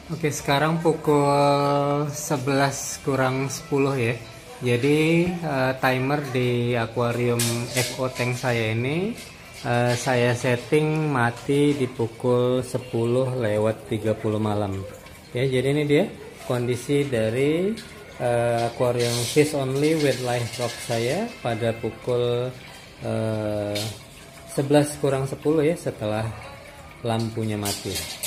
Oke, sekarang pukul 11 kurang 10 ya. Jadi timer di akuarium FO tank saya ini saya setting mati di pukul 10 lewat 30 malam. Ya, jadi ini dia kondisi dari akuarium fish only with live rock saya pada pukul 11 kurang 10 ya, setelah lampunya mati.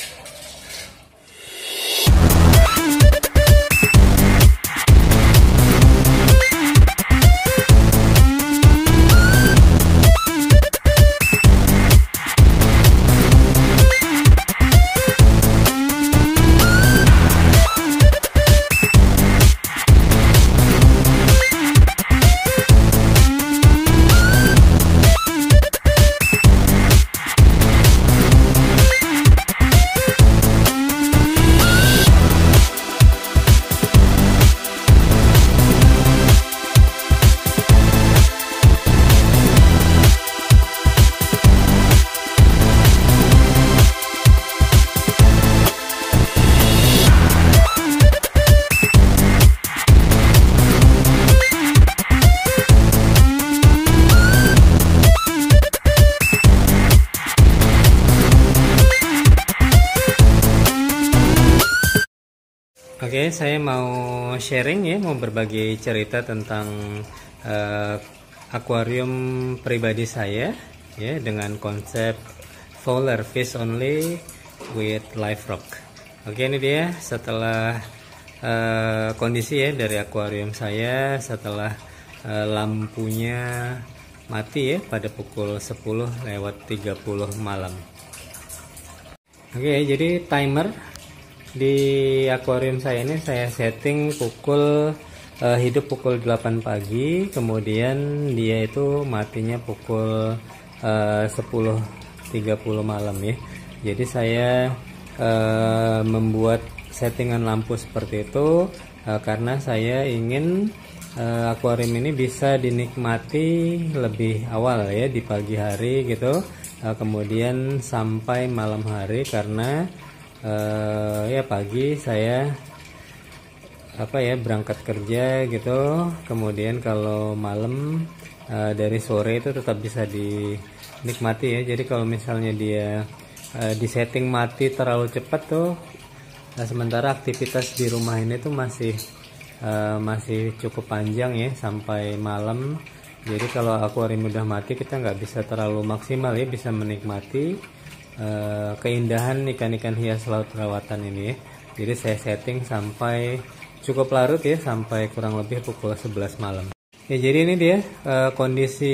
Oke, saya mau sharing ya, mau berbagi cerita tentang akuarium pribadi saya ya, dengan konsep fowler fish only with live rock. Oke, ini dia setelah kondisi ya dari akuarium saya setelah lampunya mati ya pada pukul 10 lewat 30 malam. Oke, jadi timer di akuarium saya ini saya setting pukul hidup pukul 8 pagi, kemudian dia itu matinya pukul 10.30 malam ya. Jadi saya membuat settingan lampu seperti itu karena saya ingin akuarium ini bisa dinikmati lebih awal ya, di pagi hari gitu, kemudian sampai malam hari, karena ya pagi saya berangkat kerja gitu, kemudian kalau malam dari sore itu tetap bisa dinikmati ya. Jadi kalau misalnya dia disetting mati terlalu cepat tuh, sementara aktivitas di rumah ini tuh masih cukup panjang ya sampai malam. Jadi kalau akuarium udah mati kita nggak bisa terlalu maksimal ya, bisa menikmati keindahan ikan-ikan hias laut perawatan ini ya. Jadi saya setting sampai cukup larut ya, sampai kurang lebih pukul 11 malam ya. Jadi ini dia kondisi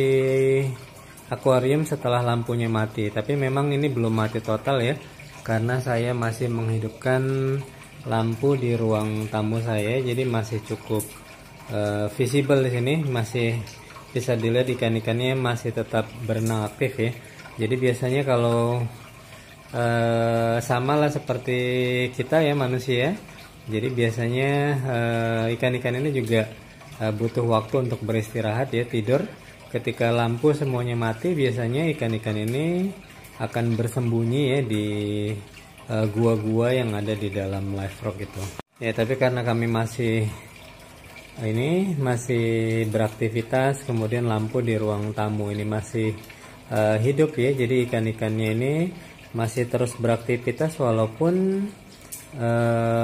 akuarium setelah lampunya mati. Tapi memang ini belum mati total ya, karena saya masih menghidupkan lampu di ruang tamu saya. Jadi masih cukup visible di sini, masih bisa dilihat ikan-ikannya masih tetap berenang aktif ya. Jadi biasanya kalau sama lah seperti kita ya, manusia. Jadi biasanya ikan-ikan ini juga butuh waktu untuk beristirahat ya, tidur. Ketika lampu semuanya mati, biasanya ikan-ikan ini akan bersembunyi ya di gua-gua yang ada di dalam live rock itu ya. Tapi karena kami masih beraktivitas, kemudian lampu di ruang tamu ini masih hidup ya, jadi ikan-ikannya ini masih terus beraktivitas walaupun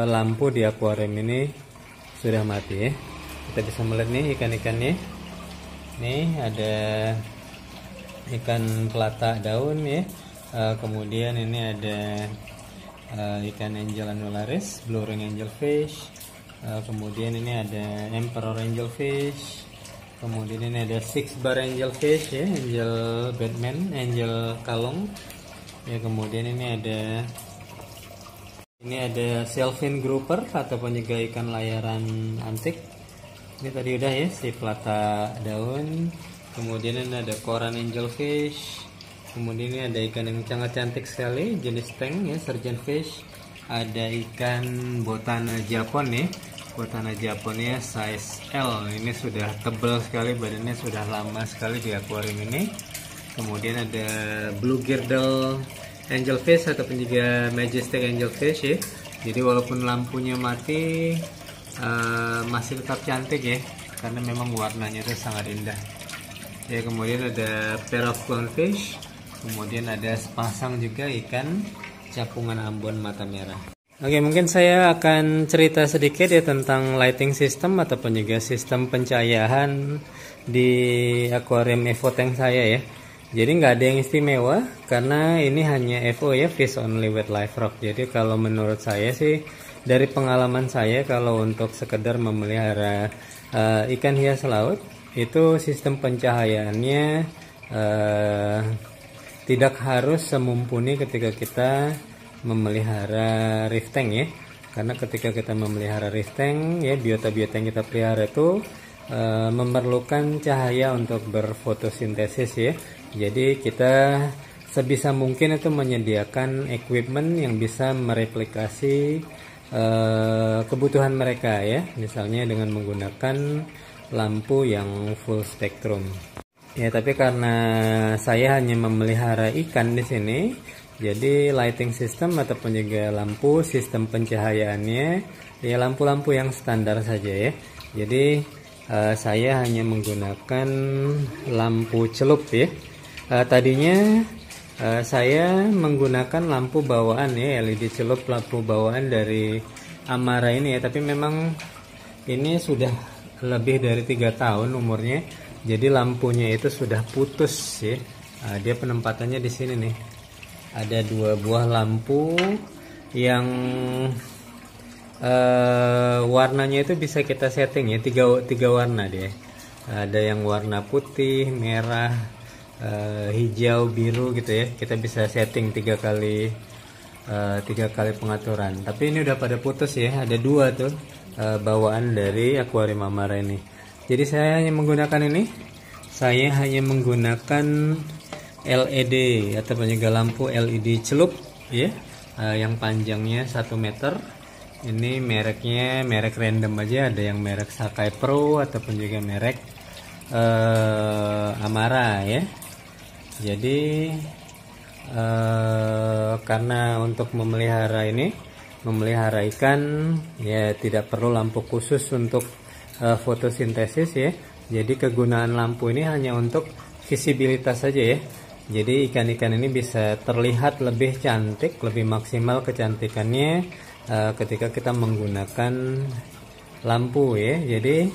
lampu di akuarium ini sudah mati ya. Kita bisa melihat nih ikan-ikannya. Nih ada ikan pelata daun ya, kemudian ini ada ikan angel anularis, blue ring angelfish, kemudian ini ada emperor angelfish, kemudian ini ada six bar angelfish ya, angel batman, angel kalong ya, kemudian ini ada shelfin grouper ataupun juga ikan layaran antik. Ini tadi udah ya si pelata daun, kemudian ini ada koran angelfish, kemudian ini ada ikan yang sangat cantik sekali jenis tank ya, surgeonfish. Ada ikan botana Japon ya, botana Japon ya size L. Ini sudah tebal sekali badannya, sudah lama sekali di akuarium ini. Kemudian ada blue girdle angelfish ataupun juga majestic angelfish ya. Jadi walaupun lampunya mati masih tetap cantik ya, karena memang warnanya itu sangat indah ya. Kemudian ada pair of clownfish, kemudian ada sepasang juga ikan capungan Ambon mata merah. Oke, mungkin saya akan cerita sedikit ya tentang lighting system ataupun juga sistem pencahayaan di akuarium Evo tank saya ya. Jadi nggak ada yang istimewa karena ini hanya FO ya, Fish Only with Live Rock. Jadi kalau menurut saya sih, dari pengalaman saya, kalau untuk sekedar memelihara ikan hias laut, itu sistem pencahayaannya tidak harus semumpuni ketika kita memelihara reef tank ya. Karena ketika kita memelihara reef tank ya, biota-biota yang kita pelihara itu memerlukan cahaya untuk berfotosintesis ya. Jadi kita sebisa mungkin itu menyediakan equipment yang bisa mereplikasi kebutuhan mereka ya. Misalnya dengan menggunakan lampu yang full spektrum. Ya, tapi karena saya hanya memelihara ikan di sini, jadi lighting system ataupun juga lampu sistem pencahayaannya ya lampu-lampu yang standar saja ya. Jadi saya hanya menggunakan lampu celup ya. Tadinya saya menggunakan lampu bawaan ya, LED celup, lampu bawaan dari Amara ini ya, tapi memang ini sudah lebih dari 3 tahun umurnya, jadi lampunya itu sudah putus ya. Dia penempatannya di sini nih, ada 2 buah lampu yang warnanya itu bisa kita setting ya, tiga warna dia. Ada yang warna putih, merah, hijau, biru gitu ya. Kita bisa setting 3 kali pengaturan. Tapi ini udah pada putus ya. Ada 2 tuh bawaan dari akuarium Amara ini. Jadi saya hanya menggunakan ini. Saya hanya menggunakan LED atau juga lampu LED celup ya, yang panjangnya 1 meter. Ini mereknya merek random aja, ada yang merek Sakai Pro ataupun juga merek Amara ya. Jadi karena untuk memelihara ikan ya tidak perlu lampu khusus untuk fotosintesis ya. Jadi kegunaan lampu ini hanya untuk visibilitas saja ya. Jadi ikan-ikan ini bisa terlihat lebih cantik, lebih maksimal kecantikannya ketika kita menggunakan lampu ya. Jadi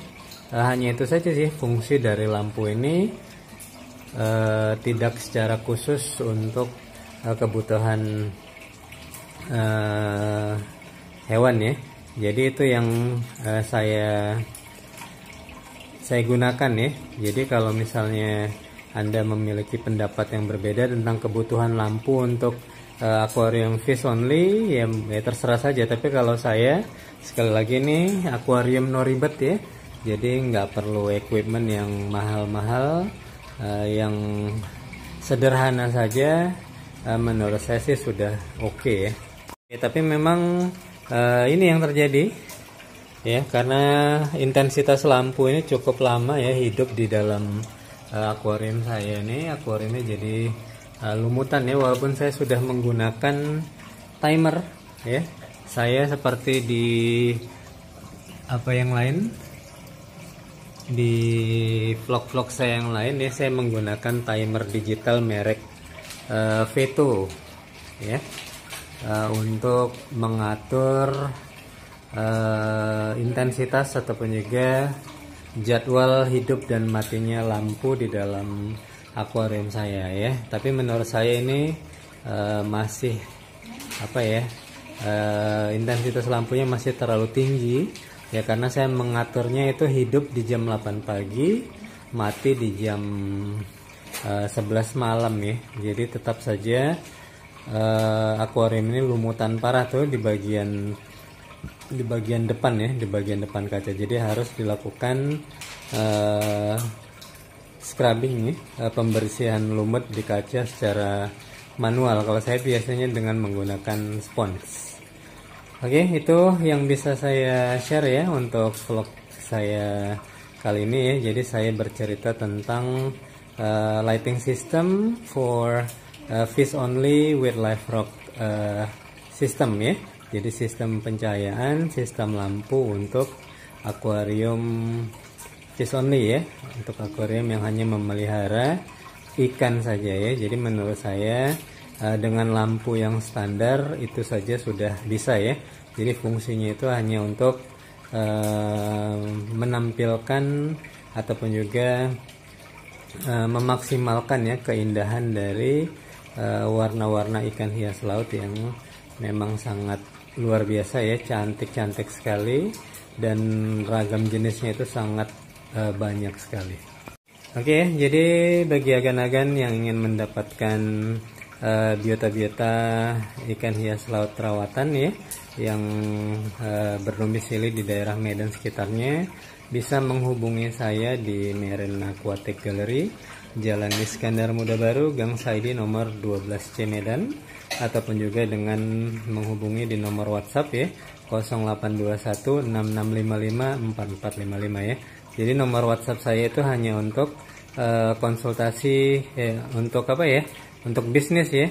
hanya itu saja sih fungsi dari lampu ini, tidak secara khusus untuk kebutuhan hewan ya. Jadi itu yang saya gunakan ya. Jadi kalau misalnya Anda memiliki pendapat yang berbeda tentang kebutuhan lampu untuk akuarium fish only ya, terserah saja. Tapi kalau saya, sekali lagi nih, akuarium no ribet ya, jadi nggak perlu equipment yang mahal-mahal, yang sederhana saja menurut saya sih sudah oke ya. Tapi memang ini yang terjadi ya, karena intensitas lampu ini cukup lama ya hidup di dalam akuarium saya ini. Akuariumnya jadi lumutan ya, walaupun saya sudah menggunakan timer ya. Saya seperti di yang lain, di vlog-vlog saya yang lain ya, saya menggunakan timer digital merek Veto ya, untuk mengatur intensitas ataupun juga jadwal hidup dan matinya lampu di dalam akuarium saya ya. Tapi menurut saya ini masih intensitas lampunya masih terlalu tinggi ya, karena saya mengaturnya itu hidup di jam 8 pagi, mati di jam 11 malam ya. Jadi tetap saja akuarium ini lumutan parah tuh di bagian depan ya, di bagian depan kaca. Jadi harus dilakukan scrubbing ya, pembersihan lumut di kaca secara manual. Kalau saya biasanya dengan menggunakan spons. Oke, itu yang bisa saya share ya untuk vlog saya kali ini ya. Jadi saya bercerita tentang lighting system for fish only with live rock system ya. Jadi sistem pencahayaan, sistem lampu untuk akuarium fish only ya, untuk akuarium yang hanya memelihara ikan saja ya. Jadi menurut saya dengan lampu yang standar itu saja sudah bisa ya. Jadi fungsinya itu hanya untuk menampilkan ataupun juga memaksimalkan ya keindahan dari warna-warna ikan hias laut yang memang sangat luar biasa ya, cantik-cantik sekali, dan ragam jenisnya itu sangat banyak sekali. Oke, jadi bagi agan-agan yang ingin mendapatkan biota-biota ikan hias laut perawatan ya, yang berdomisili di daerah Medan sekitarnya, bisa menghubungi saya di Marine Aquatic Gallery, Jalan Iskandar Muda Baru, Gang Saidi nomor 12C Medan, ataupun juga dengan menghubungi di nomor WhatsApp ya, 082166554455 ya. Jadi nomor WhatsApp saya itu hanya untuk konsultasi untuk apa ya? Untuk bisnis ya.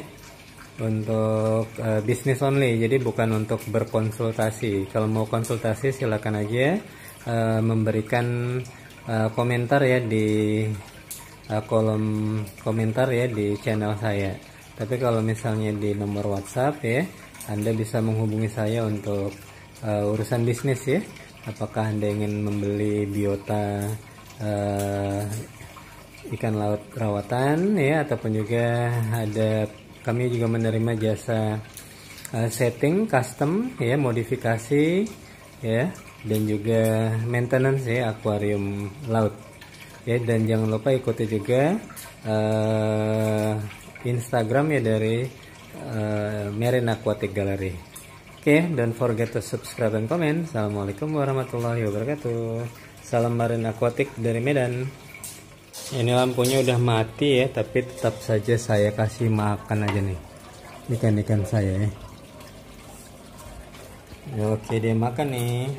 Untuk bisnis only. Jadi bukan untuk berkonsultasi. Kalau mau konsultasi silakan aja memberikan komentar ya di kolom komentar ya di channel saya. Tapi kalau misalnya di nomor WhatsApp ya, Anda bisa menghubungi saya untuk urusan bisnis ya. Apakah Anda ingin membeli biota ikan laut perawatan ya, ataupun juga kami juga menerima jasa setting custom ya, modifikasi ya, dan juga maintenance ya akuarium laut ya. Dan jangan lupa ikuti juga Instagram ya dari Marine Aquatic Gallery. Oke, don't forget to subscribe and comment. Assalamualaikum warahmatullahi wabarakatuh. Salam Marine Aquatic dari Medan. Ini lampunya udah mati ya, tapi tetap saja saya kasih makan aja nih ikan-ikan saya ya. Oke, dia makan nih.